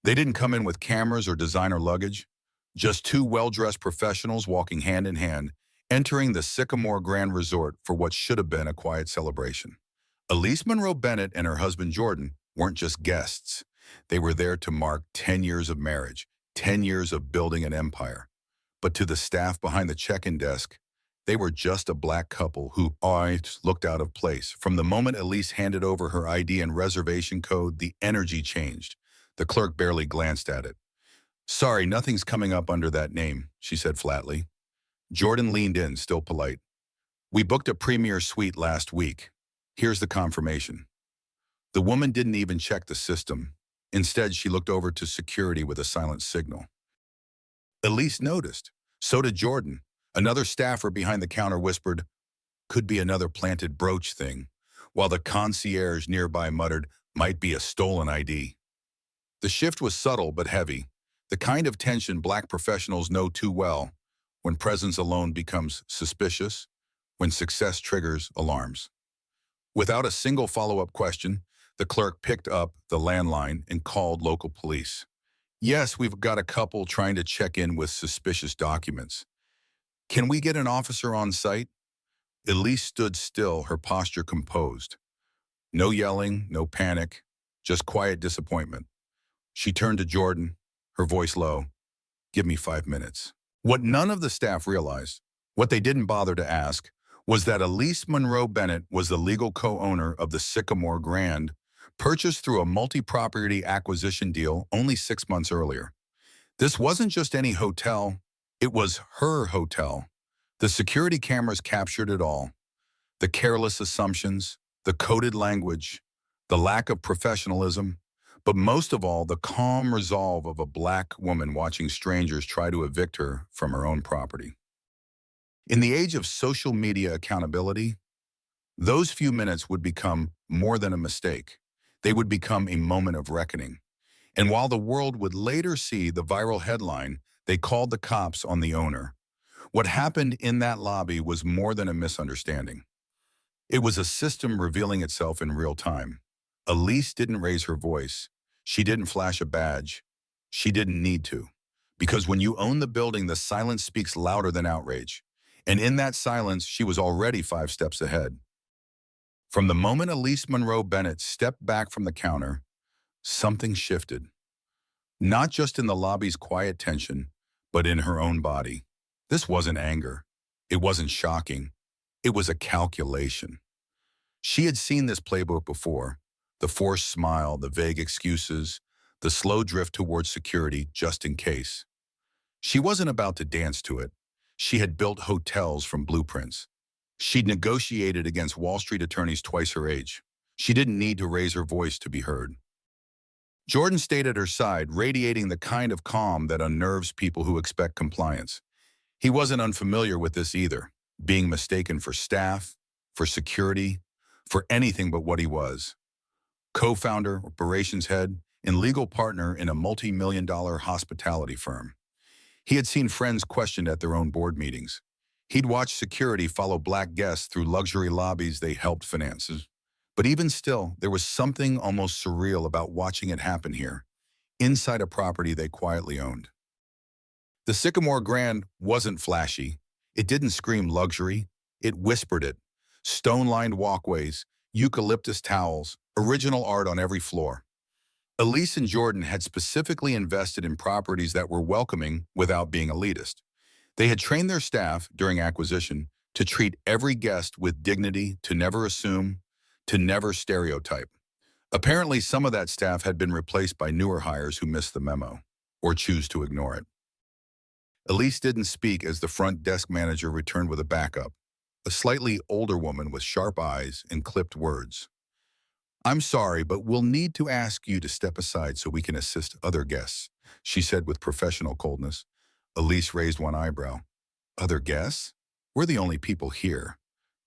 They didn't come in with cameras or designer luggage, just two well-dressed professionals walking hand in hand, entering the Sycamore Grand Resort for what should have been a quiet celebration. Elise Monroe Bennett and her husband Jordan weren't just guests. They were there to mark 10 years of marriage, 10 years of building an empire. But to the staff behind the check-in desk, they were just a black couple who eyes looked out of place. From the moment Elise handed over her ID and reservation code, the energy changed. The clerk barely glanced at it. "Sorry, nothing's coming up under that name," she said flatly. Jordan leaned in, still polite. "We booked a premier suite last week. Here's the confirmation." The woman didn't even check the system. Instead, she looked over to security with a silent signal. Elise noticed. So did Jordan. Another staffer behind the counter whispered, "Could be another planted brooch thing," while the concierge nearby muttered, "Might be a stolen ID." The shift was subtle but heavy, the kind of tension black professionals know too well, when presence alone becomes suspicious, when success triggers alarms. Without a single follow-up question, the clerk picked up the landline and called local police. "Yes, we've got a couple trying to check in with suspicious documents. Can we get an officer on site?" Elise stood still, her posture composed. No yelling, no panic, just quiet disappointment. She turned to Jordan, her voice low. "Give me 5 minutes." What none of the staff realized, what they didn't bother to ask, was that Elise Monroe Bennett was the legal co-owner of the Sycamore Grand, purchased through a multi-property acquisition deal only 6 months earlier. This wasn't just any hotel, it was her hotel. The security cameras captured it all. The careless assumptions, the coded language, the lack of professionalism, but most of all, the calm resolve of a black woman watching strangers try to evict her from her own property. In the age of social media accountability, those few minutes would become more than a mistake. They would become a moment of reckoning. And while the world would later see the viral headline, "They called the cops on the owner," what happened in that lobby was more than a misunderstanding. It was a system revealing itself in real time. Elise didn't raise her voice. She didn't flash a badge. She didn't need to. Because when you own the building, the silence speaks louder than outrage. And in that silence, she was already 5 steps ahead. From the moment Elise Monroe Bennett stepped back from the counter, something shifted. Not just in the lobby's quiet tension, but in her own body. This wasn't anger. It wasn't shocking. It was a calculation. She had seen this playbook before. The forced smile, the vague excuses, the slow drift towards security just in case. She wasn't about to dance to it. She had built hotels from blueprints. She'd negotiated against Wall Street attorneys twice her age. She didn't need to raise her voice to be heard. Jordan stayed at her side, radiating the kind of calm that unnerves people who expect compliance. He wasn't unfamiliar with this either, being mistaken for staff, for security, for anything but what he was. Co-founder, operations head, and legal partner in a multi-million-dollar hospitality firm. He had seen friends questioned at their own board meetings. He'd watched security follow black guests through luxury lobbies they helped finance. But even still, there was something almost surreal about watching it happen here, inside a property they quietly owned. The Sycamore Grand wasn't flashy. It didn't scream luxury. It whispered it. Stone-lined walkways, eucalyptus towels, original art on every floor. Elise and Jordan had specifically invested in properties that were welcoming without being elitist. They had trained their staff during acquisition to treat every guest with dignity, to never assume, to never stereotype. Apparently, some of that staff had been replaced by newer hires who missed the memo, or choose to ignore it. Elise didn't speak as the front desk manager returned with a backup, a slightly older woman with sharp eyes and clipped words. "I'm sorry, but we'll need to ask you to step aside so we can assist other guests," she said with professional coldness. Elise raised one eyebrow. "Other guests? We're the only people here."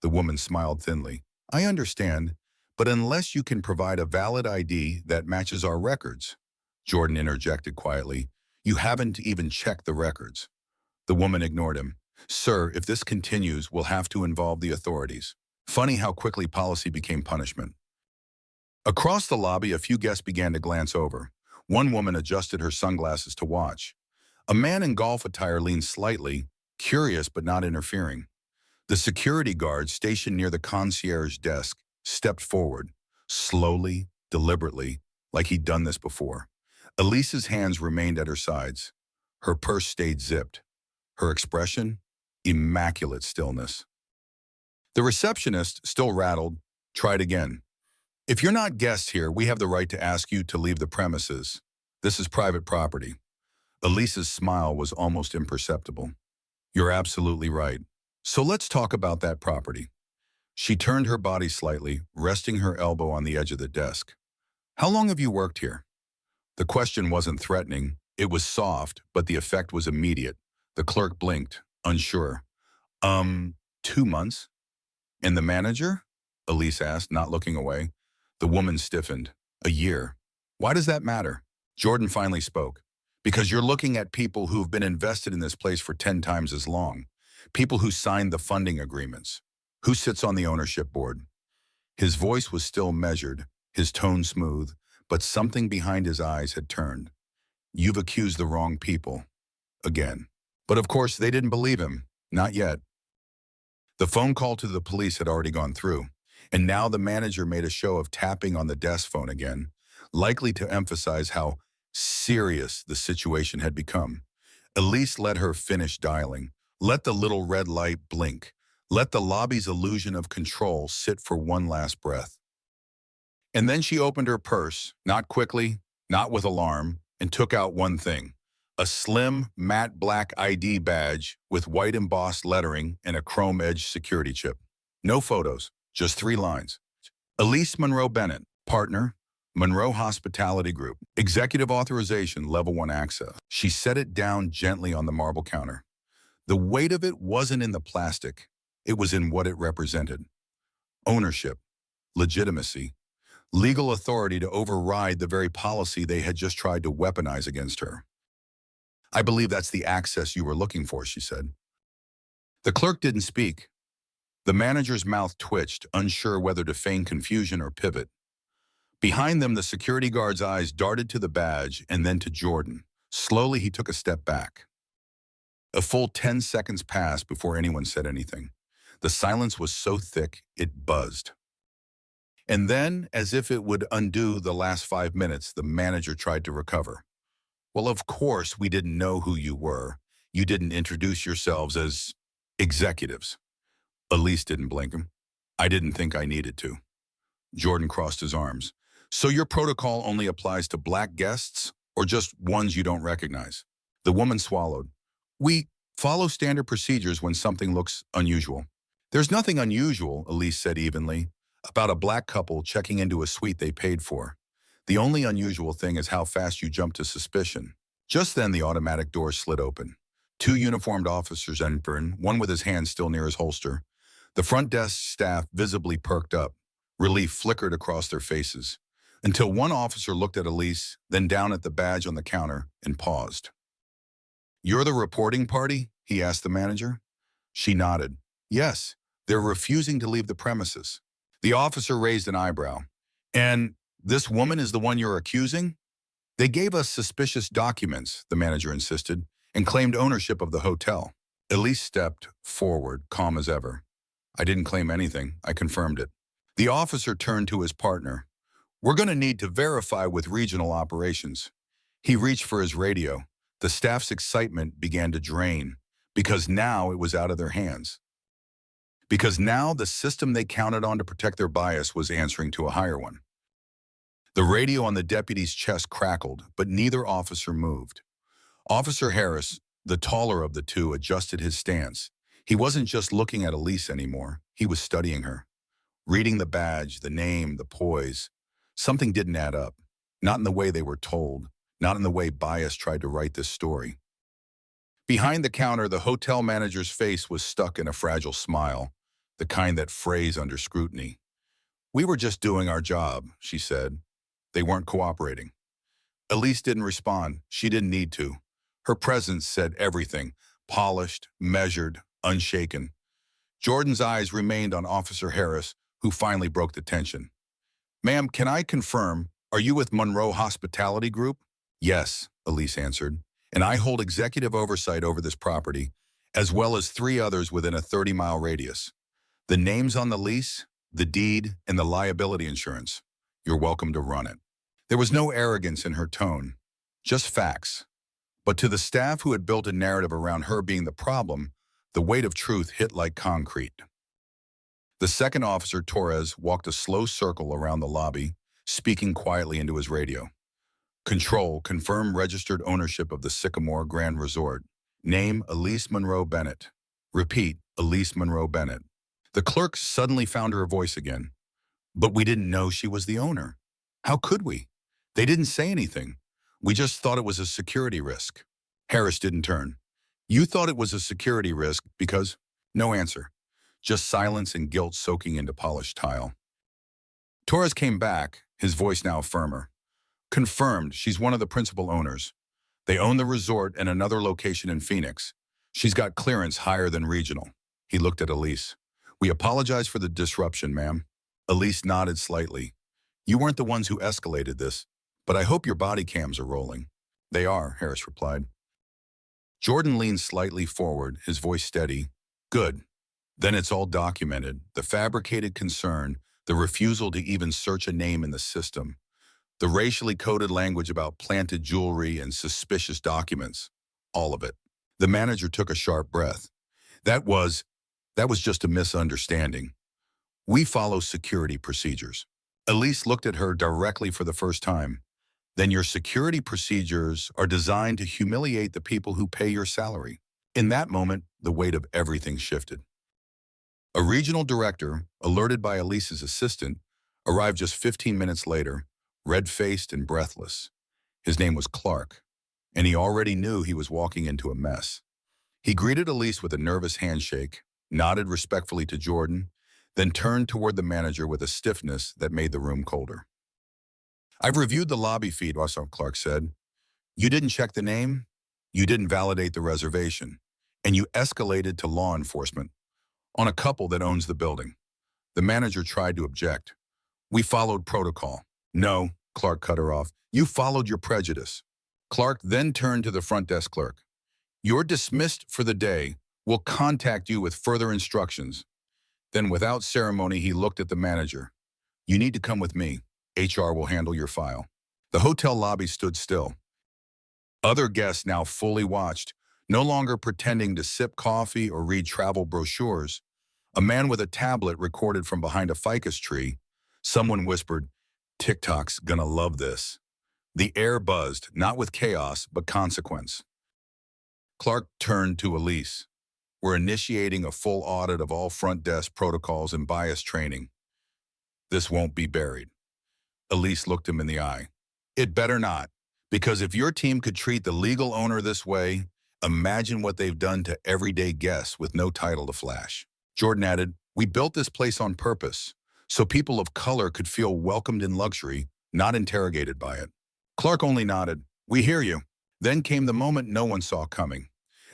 The woman smiled thinly. "I understand, but unless you can provide a valid ID that matches our records," Jordan interjected quietly, "you haven't even checked the records." The woman ignored him. "Sir, if this continues, we'll have to involve the authorities." Funny how quickly policy became punishment. Across the lobby, a few guests began to glance over. One woman adjusted her sunglasses to watch. A man in golf attire leaned slightly, curious but not interfering. The security guard stationed near the concierge desk stepped forward, slowly, deliberately, like he'd done this before. Elise's hands remained at her sides. Her purse stayed zipped. Her expression? Immaculate stillness. The receptionist, still rattled, tried again. If you're not guests here, we have the right to ask you to leave the premises. This is private property. Elise's smile was almost imperceptible. You're absolutely right. So let's talk about that property. She turned her body slightly, resting her elbow on the edge of the desk. How long have you worked here? The question wasn't threatening. It was soft, but the effect was immediate. The clerk blinked, unsure. 2 months? And the manager? Elise asked, not looking away. The woman stiffened. A year. Why does that matter? Jordan finally spoke. Because you're looking at people who've been invested in this place for 10 times as long. People who signed the funding agreements. Who sits on the ownership board? His voice was still measured, his tone smooth, but something behind his eyes had turned. You've accused the wrong people. Again. But of course, they didn't believe him. Not yet. The phone call to the police had already gone through, and now the manager made a show of tapping on the desk phone again, likely to emphasize how serious the situation had become. Elise let her finish dialing. Let the little red light blink. Let the lobby's illusion of control sit for one last breath. And then she opened her purse, not quickly, not with alarm, and took out one thing. A slim, matte black ID badge with white embossed lettering and a chrome-edged security chip. No photos, just 3 lines. Elise Monroe Bennett, partner, Monroe Hospitality Group, executive authorization, level 1 access. She set it down gently on the marble counter. The weight of it wasn't in the plastic. It was in what it represented. Ownership, legitimacy, legal authority to override the very policy they had just tried to weaponize against her. I believe that's the access you were looking for, she said. The clerk didn't speak. The manager's mouth twitched, unsure whether to feign confusion or pivot. Behind them, the security guard's eyes darted to the badge and then to Jordan. Slowly, he took a step back. A full 10 seconds passed before anyone said anything. The silence was so thick, it buzzed. And then, as if it would undo the last 5 minutes, the manager tried to recover. Well, of course, we didn't know who you were. You didn't introduce yourselves as executives. Elise didn't blink him. I didn't think I needed to. Jordan crossed his arms. So your protocol only applies to black guests or just ones you don't recognize? The woman swallowed. We follow standard procedures when something looks unusual. There's nothing unusual, Elise said evenly, about a black couple checking into a suite they paid for. The only unusual thing is how fast you jump to suspicion. Just then, the automatic door slid open. 2 uniformed officers entered, one with his hand still near his holster. The front desk staff visibly perked up. Relief flickered across their faces, until one officer looked at Elise, then down at the badge on the counter, and paused. You're the reporting party? He asked the manager. She nodded. Yes, they're refusing to leave the premises. The officer raised an eyebrow. And this woman is the one you're accusing? They gave us suspicious documents, the manager insisted, and claimed ownership of the hotel. Elise stepped forward, calm as ever. I didn't claim anything. I confirmed it. The officer turned to his partner. We're going to need to verify with regional operations. He reached for his radio. The staff's excitement began to drain, because now it was out of their hands. Because now the system they counted on to protect their bias was answering to a higher one. The radio on the deputy's chest crackled, but neither officer moved. Officer Harris, the taller of the two, adjusted his stance. He wasn't just looking at Elise anymore. He was studying her. Reading the badge, the name, the poise. Something didn't add up. Not in the way they were told. Not in the way bias tried to write this story. Behind the counter, the hotel manager's face was stuck in a fragile smile, the kind that frays under scrutiny. We were just doing our job, she said. They weren't cooperating. Elise didn't respond. She didn't need to. Her presence said everything, polished, measured, unshaken. Jordan's eyes remained on Officer Harris, who finally broke the tension. Ma'am, can I confirm, are you with Monroe Hospitality Group? Yes, Elise answered, and I hold executive oversight over this property, as well as 3 others within a 30-mile radius. The names on the lease, the deed, and the liability insurance. You're welcome to run it. There was no arrogance in her tone, just facts. But to the staff who had built a narrative around her being the problem, the weight of truth hit like concrete. The second officer, Torres, walked a slow circle around the lobby, speaking quietly into his radio. Control, confirm registered ownership of the Sycamore Grand Resort. Name, Elise Monroe Bennett. Repeat, Elise Monroe Bennett. The clerk suddenly found her voice again. But we didn't know she was the owner. How could we? They didn't say anything. We just thought it was a security risk. Harris didn't turn. You thought it was a security risk because... No answer. Just silence and guilt soaking into polished tile. Torres came back, his voice now firmer. Confirmed, she's one of the principal owners. They own the resort and another location in Phoenix. She's got clearance higher than regional. He looked at Elise. We apologize for the disruption, ma'am. Elise nodded slightly. You weren't the ones who escalated this, but I hope your body cams are rolling. They are, Harris replied. Jordan leaned slightly forward, his voice steady. Good. Then it's all documented. The fabricated concern, the refusal to even search a name in the system, the racially coded language about planted jewelry and suspicious documents. All of it. The manager took a sharp breath. That was just a misunderstanding. We follow security procedures. Elise looked at her directly for the first time. Then your security procedures are designed to humiliate the people who pay your salary. In that moment, the weight of everything shifted. A regional director, alerted by Elise's assistant, arrived just 15 minutes later, red-faced and breathless. His name was Clark, and he already knew he was walking into a mess. He greeted Elise with a nervous handshake, nodded respectfully to Jordan, then turned toward the manager with a stiffness that made the room colder. I've reviewed the lobby feed, Clark said. You didn't check the name, you didn't validate the reservation, and you escalated to law enforcement on a couple that owns the building. The manager tried to object. We followed protocol. No, Clark cut her off. You followed your prejudice. Clark then turned to the front desk clerk. You're dismissed for the day. We'll contact you with further instructions. Then without ceremony, he looked at the manager. You need to come with me. HR will handle your file. The hotel lobby stood still. Other guests now fully watched, no longer pretending to sip coffee or read travel brochures. A man with a tablet recorded from behind a ficus tree. Someone whispered, TikTok's gonna love this. The air buzzed, not with chaos, but consequence. Clark turned to Elise. We're initiating a full audit of all front desk protocols and bias training. This won't be buried. Elise looked him in the eye. It better not, because if your team could treat the legal owner this way, imagine what they've done to everyday guests with no title to flash. Jordan added, we built this place on purpose, so people of color could feel welcomed in luxury, not interrogated by it. Clark only nodded. We hear you. Then came the moment no one saw coming.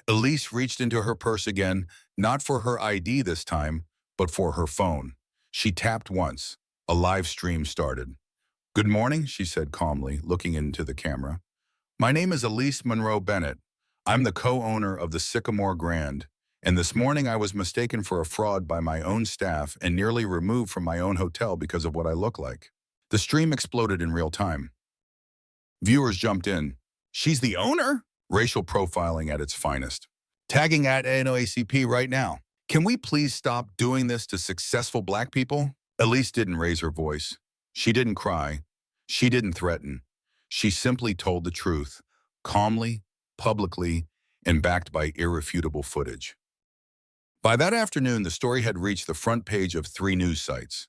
Elise reached into her purse again, not for her ID this time, but for her phone. She tapped once. A live stream started. Good morning, she said calmly, looking into the camera. My name is Elise Monroe Bennett. I'm the co-owner of the Sycamore Grand, and this morning I was mistaken for a fraud by my own staff and nearly removed from my own hotel because of what I look like. The stream exploded in real time. Viewers jumped in. She's the owner? Racial profiling at its finest. Tagging at NOACP right now. Can we please stop doing this to successful Black people? Elise didn't raise her voice. She didn't cry. She didn't threaten. She simply told the truth, calmly, publicly, and backed by irrefutable footage. By that afternoon, the story had reached the front page of 3 news sites.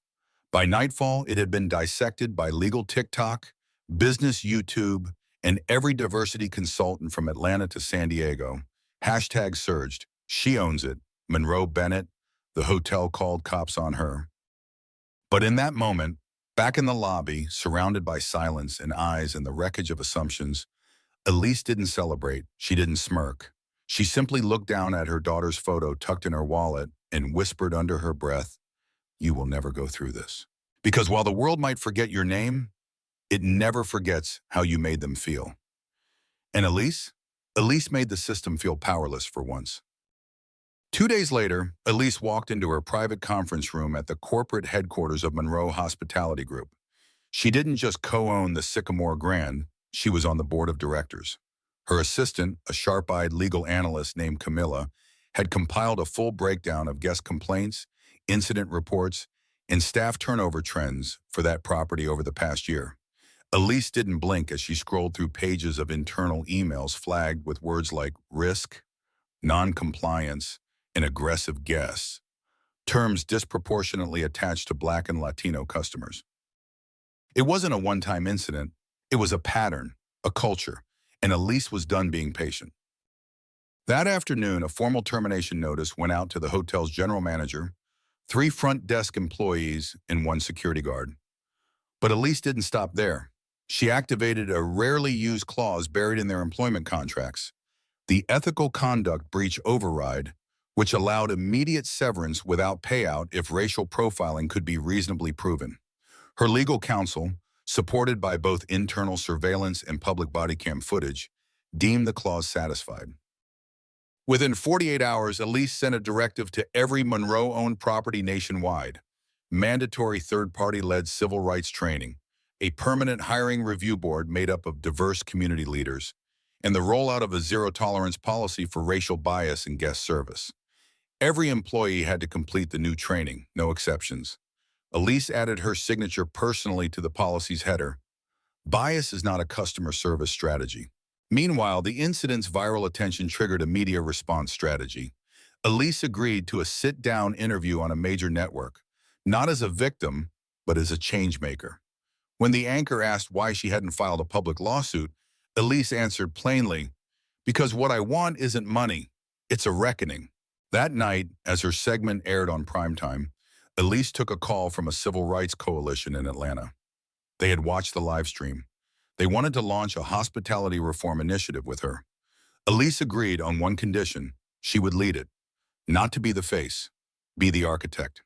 By nightfall, it had been dissected by legal TikTok, business YouTube, and every diversity consultant from Atlanta to San Diego. Hashtag surged. She owns it. Monroe Bennett. The hotel called cops on her. But in that moment, back in the lobby, surrounded by silence and eyes and the wreckage of assumptions, Elise didn't celebrate. She didn't smirk. She simply looked down at her daughter's photo tucked in her wallet and whispered under her breath, you will never go through this. Because while the world might forget your name, it never forgets how you made them feel. And Elise? Elise made the system feel powerless for once. 2 days later, Elise walked into her private conference room at the corporate headquarters of Monroe Hospitality Group. She didn't just co-own the Sycamore Grand, she was on the board of directors. Her assistant, a sharp-eyed legal analyst named Camilla, had compiled a full breakdown of guest complaints, incident reports, and staff turnover trends for that property over the past year. Elise didn't blink as she scrolled through pages of internal emails flagged with words like risk, non-compliance, and aggressive guests, terms disproportionately attached to Black and Latino customers. It wasn't a one-time incident, it was a pattern, a culture, and Elise was done being patient. That afternoon, a formal termination notice went out to the hotel's general manager, 3 front desk employees, and 1 security guard. But Elise didn't stop there. She activated a rarely used clause buried in their employment contracts, the ethical conduct breach override, which allowed immediate severance without payout if racial profiling could be reasonably proven. Her legal counsel, supported by both internal surveillance and public body cam footage, deemed the clause satisfied. Within 48 hours, Elise sent a directive to every Monroe-owned property nationwide, mandatory third-party-led civil rights training, a permanent hiring review board made up of diverse community leaders, and the rollout of a zero-tolerance policy for racial bias in guest service. Every employee had to complete the new training, no exceptions. Elise added her signature personally to the policy's header. Bias is not a customer service strategy. Meanwhile, the incident's viral attention triggered a media response strategy. Elise agreed to a sit-down interview on a major network, not as a victim, but as a changemaker. When the anchor asked why she hadn't filed a public lawsuit, Elise answered plainly, "Because what I want isn't money, it's a reckoning." That night, as her segment aired on primetime, Elise took a call from a civil rights coalition in Atlanta. They had watched the live stream. They wanted to launch a hospitality reform initiative with her. Elise agreed on one condition: she would lead it, not to be the face, be the architect.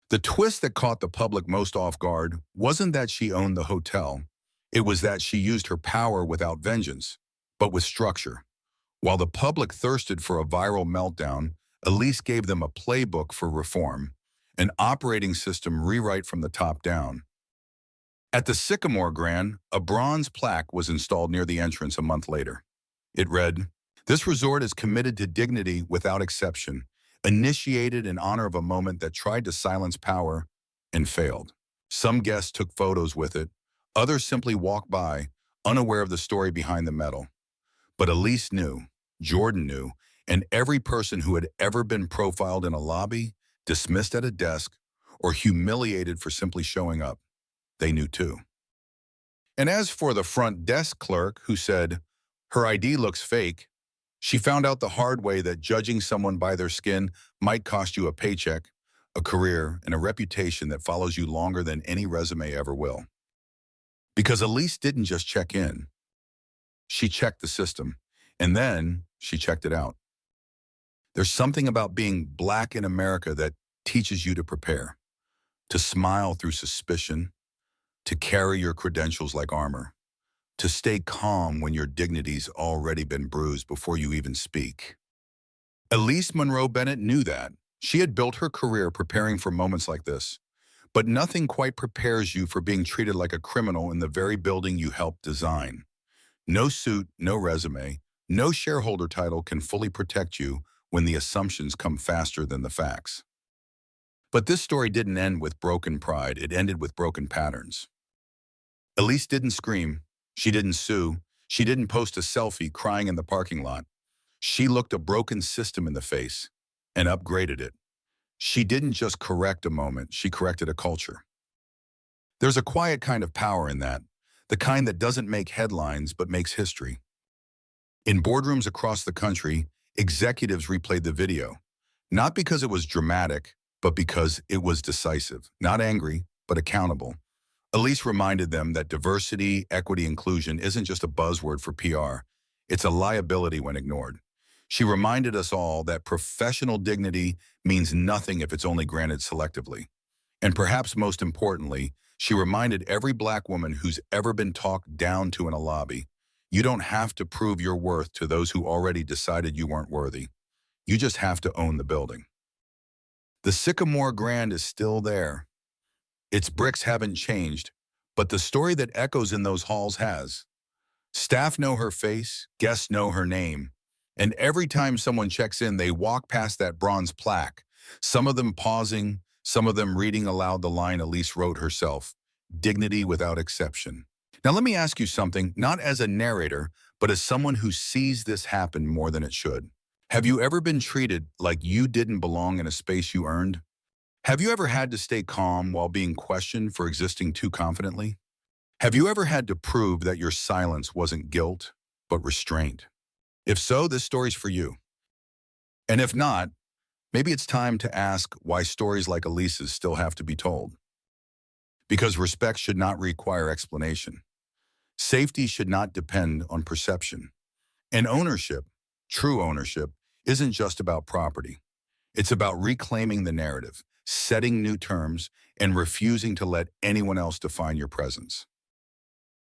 The twist that caught the public most off guard wasn't that she owned the hotel. It was that she used her power without vengeance, but with structure. While the public thirsted for a viral meltdown, Elise gave them a playbook for reform, an operating system rewrite from the top down. At the Sycamore Grand, a bronze plaque was installed near the entrance a month later. It read, "This resort is committed to dignity without exception, initiated in honor of a moment that tried to silence power and failed." Some guests took photos with it, others simply walked by, unaware of the story behind the medal. But Elise knew, Jordan knew, and every person who had ever been profiled in a lobby, dismissed at a desk, or humiliated for simply showing up, they knew too. And as for the front desk clerk who said, "Her ID looks fake," she found out the hard way that judging someone by their skin might cost you a paycheck, a career, and a reputation that follows you longer than any resume ever will. Because Elise didn't just check in. She checked the system, and then she checked it out. There's something about being Black in America that teaches you to prepare, to smile through suspicion, to carry your credentials like armor, to stay calm when your dignity's already been bruised before you even speak. Elise Monroe Bennett knew that. She had built her career preparing for moments like this. But nothing quite prepares you for being treated like a criminal in the very building you helped design. No suit, no resume, no shareholder title can fully protect you when the assumptions come faster than the facts. But this story didn't end with broken pride, it ended with broken patterns. Elise didn't scream, she didn't sue, she didn't post a selfie crying in the parking lot. She looked a broken system in the face and upgraded it. She didn't just correct a moment, she corrected a culture. There's a quiet kind of power in that, the kind that doesn't make headlines but makes history. In boardrooms across the country, executives replayed the video, not because it was dramatic, but because it was decisive, not angry, but accountable. Elise reminded them that diversity, equity, inclusion isn't just a buzzword for PR, it's a liability when ignored. She reminded us all that professional dignity means nothing if it's only granted selectively. And perhaps most importantly, she reminded every Black woman who's ever been talked down to in a lobby, You don't have to prove your worth to those who already decided you weren't worthy. You just have to own the building. The Sycamore Grand is still there. Its bricks haven't changed, but the story that echoes in those halls has. Staff know her face, guests know her name, and every time someone checks in, they walk past that bronze plaque, some of them pausing, some of them reading aloud the line Elise wrote herself, dignity without exception. Now let me ask you something, not as a narrator, but as someone who sees this happen more than it should. Have you ever been treated like you didn't belong in a space you earned? Have you ever had to stay calm while being questioned for existing too confidently? Have you ever had to prove that your silence wasn't guilt, but restraint? If so, this story's for you. And if not, maybe it's time to ask why stories like Elise's still have to be told. Because respect should not require explanation. Safety should not depend on perception. And ownership, true ownership, isn't just about property. It's about reclaiming the narrative, setting new terms, and refusing to let anyone else define your presence.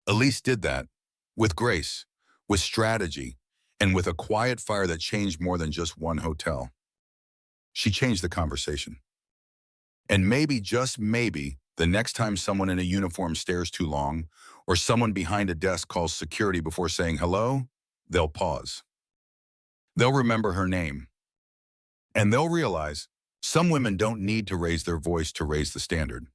Elise did that with grace, with strategy, and with a quiet fire that changed more than just one hotel. She changed the conversation. And maybe, just maybe, the next time someone in a uniform stares too long, or someone behind a desk calls security before saying hello, they'll pause. They'll remember her name. And they'll realize some women don't need to raise their voice to raise the standard.